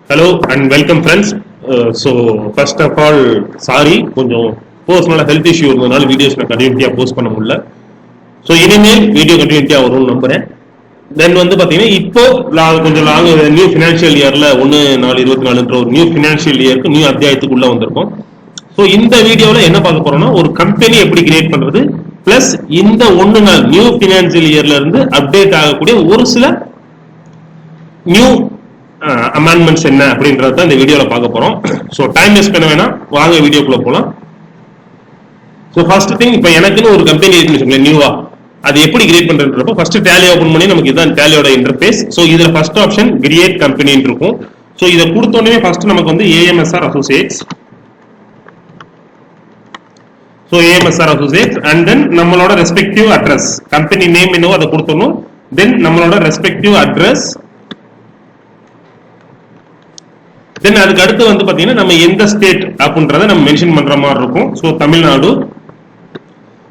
Hello and welcome friends. So first of all, sorry, கொஞ்சம் personal health issue இருந்தனால videos நான் கண்டினியூட்டியா post பண்ண முடியல. ஸோ இனிமேல் வீடியோ கண்டினியூட்டியா வரும்னு நம்புறேன். தென் வந்து பார்த்தீங்கன்னா இப்போ கொஞ்சம் லாங் நியூ ஃபினான்ஷியல் இயர்ல 1/4/24 ஒரு நியூ ஃபினான்ஷியல் இயருக்கு நியூ அத்தியாயத்துக்குள்ள வந்திருக்கும். ஸோ இந்த வீடியோவில் என்ன பார்க்க போறோம்னா ஒரு கம்பெனி எப்படி கிரியேட் பண்றது பிளஸ் இந்த 1 நாள் நியூ ஃபினான்ஷியல் இயர்ல இருந்து அப்டேட் ஆகக்கூடிய ஒரு சில நியூ அமெண்ட்மெண்ட்ஸ் என்ன அப்படின்றத இந்த வீடியோல பார்க்க போறோம். ஸோ டைம் வேஸ்ட் பண்ண வேணாம், வாங்க வீடியோக்குள்ள போலாம். ஸோ ஃபர்ஸ்ட் திங், இப்போ எனக்குன்னு ஒரு கம்பெனி இருக்குன்னு நியூவா அது எப்படி கிரியேட் பண்றதுன்றப்போ ஃபர்ஸ்ட் டேலி ஓபன் பண்ணி நமக்கு இதுதான் டேலியோட இன்டர்ஃபேஸ். ஸோ இதுல ஃபர்ஸ்ட் ஆப்ஷன் கிரியேட் கம்பெனின்னு இருக்கும். ஸோ இதை கொடுத்தோடனே ஃபர்ஸ்ட் நமக்கு வந்து AMSR associates. So AMSR associates and then நம்மளோட ரெஸ்பெக்டிவ் அட்ரஸ், கம்பெனி நேம் என்னவோ அதை கொடுத்தோம். தென் நம்மளோட ரெஸ்பெக்டிவ் அட்ரஸ். தென் அதுக்கு அடுத்து வந்து பாத்தீங்கன்னா நம்ம எந்த ஸ்டேட் அப்படின்றத நம்ம மென்ஷன் பண்ற மாதிரி இருக்கும். ஸோ தமிழ்நாடு.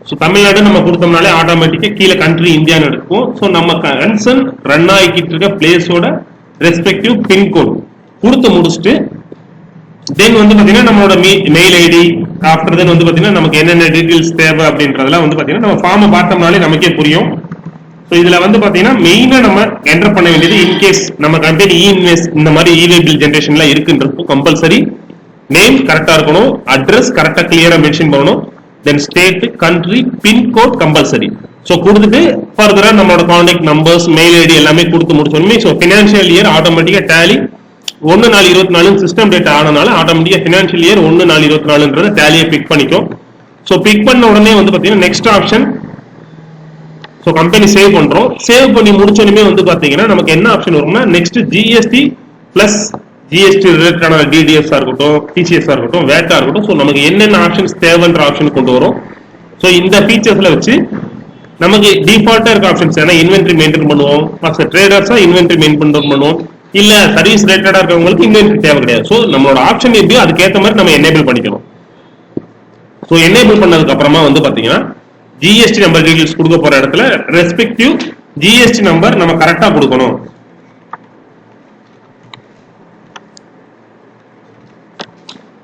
ஸோ தமிழ்நாடு நம்ம கொடுத்தோம்னாலே ஆட்டோமேட்டிக்கா கீழே கண்ட்ரி இந்தியான்னு இருக்கும். ஸோ நம்ம கன்சர்ன் ரன் ஆகிக்கிட்டு இருக்க பிளேஸோட ரெஸ்பெக்டிவ் பின்கோட் கொடுத்து முடிச்சுட்டு தென் வந்து பாத்தீங்கன்னா நம்மளோட மெயில் ஐடி ஆஃப்டர் தென் வந்து பாத்தீங்கன்னா நமக்கு என்னென்ன டீடைல்ஸ் தேவை அப்படின்றதெல்லாம் வந்து பாத்தீங்கன்னா நம்ம ஃபார்மை பார்த்தோம்னாலே நமக்கே புரியும். ஸோ இதுல வந்து பாத்தீங்கன்னா மெயினா நம்ம என்டர் பண்ண வேண்டியது இன்கேஸ் நம்ம கம்பெனி இன்வெஸ்ட் இந்த மாதிரி இ-வே-பில் ஜென்ரேஷன்ல இருக்குன்றப்போ கம்பல்சரி நேம் கரெக்டா இருக்கணும், அட்ரஸ் கரெக்டா கிளியரா மென்ஷன் பண்ணணும், then state, country, pincode compulsory. So கொடுத்துட்டு ஃபர்தரா நம்மளோட கான்டாக்ட் நம்பர்ஸ், மெயில் ஐடி எல்லாமே கொடுத்து முடிச்சோமே. ஸோ ஃபினான்ஷியல் இயர் ஆட்டோமேட்டிக்கா டேலி 1/4/24 சிஸ்டம் டேட்டா ஆனனால ஆட்டோமேட்டிக்கா ஃபினான்ஷியல் இயர் 1/4/24 டேலியை பிக் பண்ணிக்கும். ஸோ பிக் பண்ண உடனே வந்து பாத்தீங்கன்னா next option. So company save பண்றோம். சேவ் பண்ணி முடிச்சோடனே வந்து பாத்தீங்கன்னா நமக்கு என்ன ஆப்ஷன் வரும்னா நெக்ஸ்ட் ஜிஎஸ்டி பிளஸ் ஜிஎஸ்டி ரிலேட்டடான டிடிஎஃப்ஸா இருக்கட்டும், டிசிஎஸ் இருக்கட்டும், வேட்டா இருக்கட்டும். ஸோ நமக்கு என்னென்ன ஆப்ஷன்ஸ் தேவைன்ற ஆப்ஷன் கொண்டு வரும். ஸோ இந்த ஃபீச்சர்ஸ்ல வச்சு நமக்கு டிஃபால்ட்டா இருக்க ஆப்ஷன்ஸ் ஏன்னா இன்வென்ட்ரி மெயின்டைன் பண்ணுவோம், ட்ரேடர்ஸா இன்வென்ட்ரி மெயின்டைன் பண்ணுவோம், இல்ல சர்வீஸ் ரிலேட்டடா இருக்கவங்களுக்கு இன்வென்ட்ரி தேவை கிடையாது. ஸோ நம்மளோட ஆப்ஷன் எப்படியோ அதுக்கேற்ற மாதிரி நம்ம எனேபிள் பண்ணிக்கணும். ஸோ எனேபிள் பண்ணதுக்கு அப்புறமா வந்து பாத்தீங்கன்னா ஜிஎஸ்டி நம்பர் டீடைல்ஸ் கொடுக்க போற இடத்துல ரெஸ்பெக்டிவ் ஜிஎஸ்டி நம்பர் நம்ம கரெக்டா கொடுக்கணும்.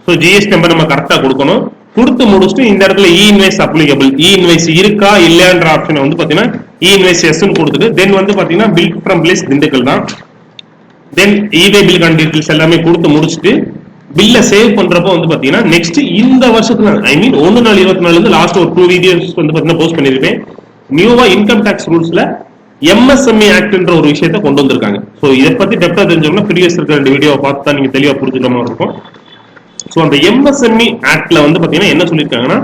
ஸோ ஜிஎஸ்டி நம்பர் நம்ம கரெக்டா கொடுக்கணும். கொடுத்து முடிச்சுட்டு இந்த இடத்துல இ இன்வைஸ் அப்ளிகபிள், இ இன்வைஸ் இருக்கா இல்லையான்ற ஆப்ஷனை வந்து பாத்தீங்கன்னா இ இன்வைஸ் எஸ்ன்னு கொடுத்துட்டு தென் வந்து பாத்தீங்கன்னா பில் ஃப்ரம் பிளேஸ் திண்டுக்கல் தான். தென் இ-வே பில் டீடைல்ஸ் எல்லாமே கொடுத்து முடிச்சுட்டு பில்ல சேவ் பண்றப்போ வந்து பாத்தீங்கன்னா நெக்ஸ்ட் இந்த வருஷத்துல ஐ மீன் 1/4/24 இருந்து லாஸ்ட் ஒரு 2 வீடியோஸ் வந்து பாத்தீங்கன்னா போஸ்ட் பண்ணிருப்பேன். நியூவா இன்கம் டாக்ஸ் ரூல்ஸ்ல எம்எஸ்எம்இ ஆக்ட்ன்ற ஒரு விஷயத்தை கொண்டு வந்திருக்காங்க. ஸோ இதை பத்தி டெப்தா தெரிஞ்சோம்னா ப்ரீவியஸ் இருக்க 2 வீடியோவை பார்த்து தான் நீங்க தெளிவா புரிஞ்சுக்கிற மாதிரி இருக்கும். ஸோ அந்த எம்எஸ்எம்இ ஆக்ட்ல வந்து பாத்தீங்கன்னா என்ன சொல்லியிருக்காங்கன்னா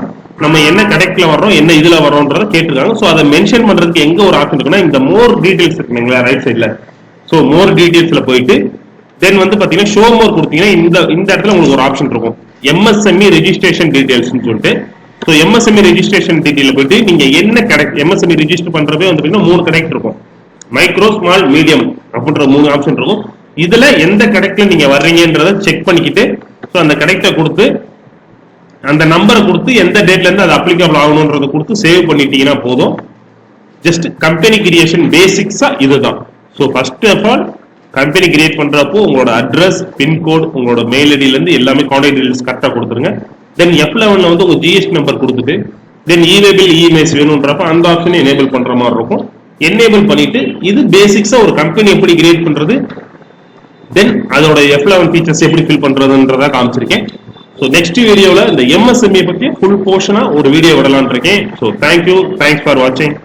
நம்ம என்ன கரெக்ட்ல வர்றோம், என்ன இதுல வரோன்றத கேட்டிருக்காங்க. ஸோ அதை மென்ஷன் பண்றதுக்கு எங்க ஒரு ஆப்ஷன் இருக்குன்னா இந்த மோர் டீடைல்ஸ் இருக்குங்களா ரைட் சைட்ல. ஸோ மோர் டீடைல்ஸ்ல போயிட்டு தென் வந்து பாத்தீங்கன்னா ஷோ மோர் கொடுத்தீங்கன்னா இந்த இடத்துல உங்களுக்கு ஒரு ஆப்ஷன் இருக்கும் எம்எஸ்எம்இ ரெஜிஸ்ட்ரேஷன் டீடைல்ஸ் சொல்லிட்டு. ஸோ எம்எஸ்எம்இ ரெஜிஸ்ட்ரேஷன் டீடைல் போயிட்டு நீங்க என்ன கரெக்ட் எம்எஸ்எம்இ ரெஜிஸ்டர் பண்றப்பே வந்து பாத்தீங்கன்னா 3 கரெக்ட் இருக்கும், மைக்ரோ, ஸ்மால், மீடியம் அப்படின்ற 3 ஆப்ஷன் இருக்கும். இதுல எந்த கரெக்ட்ல நீங்க வர்றீங்கன்றத செக் பண்ணிக்கிட்டு ஸோ அந்த கரெக்டை கொடுத்து அந்த நம்பரை கொடுத்து எந்த டேட்ல இருந்து அது அப்ளிகபிள் ஆகணும்ன்றத கொடுத்து சேவ் பண்ணிட்டீங்கன்னா போதும். ஜஸ்ட் கம்பெனி கிரியேஷன் பேசிக்ஸா இதுதான். So first of all company create பண்றப்போ உங்களோட அட்ரஸ், பின்கோட், உங்களோட மெயில் ஐடியில இருந்து எல்லாமே கான்டாக்ட் டீடைல்ஸ் கரெக்டா கொடுத்துருங்க. தென் F11ல வந்து உங்க ஜிஎஸ்டி நம்பர் கொடுத்துட்டு தென் இ-வே பில் இமெயில்ஸ் வேணும்ன்றப்ப அந்த ஆப்ஷனை எனேபிள் பண்ற மாதிரி இருக்கும். எனேபிள் பண்ணிட்டு இது பேசிக்ஸா ஒரு கம்பெனி எப்படி கிரியேட் பண்றது தென் அதோட F11 ஃபீச்சர்ஸ் எப்படி ஃபில் பண்றதுன்றத காமிச்சிருக்கேன். ஸோ நெக்ஸ்ட் வீடியோல இந்த எம்எஸ்எம்இ பத்தி ஃபுல் போர்ஷனா ஒரு வீடியோ விடலான் இருக்கேன். ஸோ தேங்க்யூ, தேங்க்ஸ் ஃபார் வாட்சிங்.